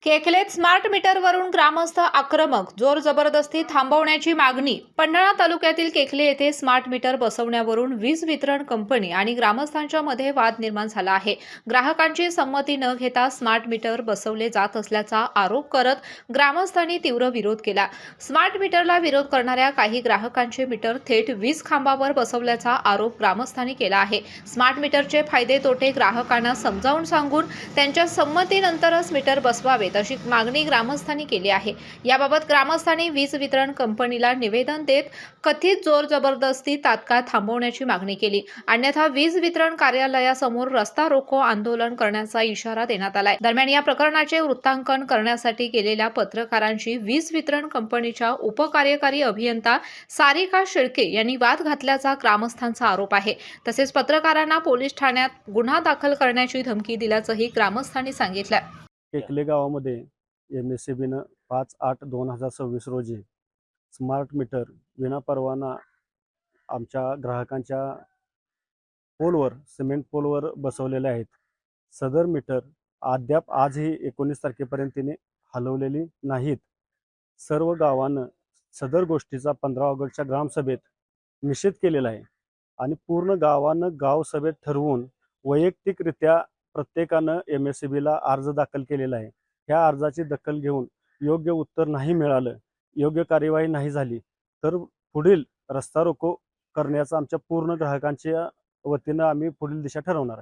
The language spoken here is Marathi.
केकलेत स्मार्ट मीटरवरून ग्रामस्थ आक्रमक, जोर जबरदस्ती थांबवण्याची मागणी. पन्हाळा तालुक्यातील केकले येथे स्मार्ट मीटर बसवण्यावरून वीज वितरण कंपनी आणि ग्रामस्थांच्या मध्ये वाद निर्माण झाला आहे. ग्राहकांची संमती न घेता स्मार्ट मीटर बसवले जात असल्याचा आरोप करत ग्रामस्थांनी तीव्र विरोध केला. स्मार्ट मीटरला विरोध करणाऱ्या काही ग्राहकांचे मीटर थेट वीज खांबावर बसवल्याचा आरोप ग्रामस्थांनी केला आहे. स्मार्ट मीटरचे फायदे तोटे ग्राहकांना समजावून सांगून त्यांच्या संमतीनंतरच मीटर बसवावे अशी मागणी ग्रामस्थांनी केली आहे. याबाबत ग्रामस्थांनी वीज वितरण कंपनीला निवेदन देत कथित जोर जबरदस्ती तात्काळ थांबवण्याची मागणी केली. अन्यथा वीज वितरण कार्यालयासमोर रस्ता रोको आंदोलन करण्याचा इशारा देण्यात आलाय. दरम्यान या प्रकरणाचे वृत्तांकन करण्यासाठी गेलेल्या पत्रकारांची वीज वितरण कंपनीच्या उपकार्यकारी अभियंता सारिका शेळके यांनी वाद घातल्याचा ग्रामस्थांचा आरोप आहे. तसेच पत्रकारांना पोलीस ठाण्यात गुन्हा दाखल करण्याची धमकी दिल्याचंही ग्रामस्थांनी सांगितलं. केकले गावामध्ये MSEBनं 5/8/2026 रोजी स्मार्ट मीटर विनापरवाना आमच्या ग्राहकांच्या पोलवर, सिमेंट पोलवर बसवलेले आहेत. सदर मीटर अद्याप आजही 19 तारखेपर्यंत तिने हलवलेली नाहीत. सर्व गावानं सदर गोष्टीचा 15 ऑगस्टच्या ग्रामसभेत निषेध केलेला आहे आणि पूर्ण गावानं गावसभेत ठरवून वैयक्तिकरित्या प्रत्येकानं MSEBला अर्ज दाखल केलेला आहे. ह्या अर्जाची दखल घेऊन योग्य उत्तर नाही मिळालं, योग्य कार्यवाही नाही झाली तर पुढील रस्ता रोको करण्याचा आमच्या पूर्ण ग्राहकांच्या वतीनं आम्ही पुढील दिशा ठरवणार आहे.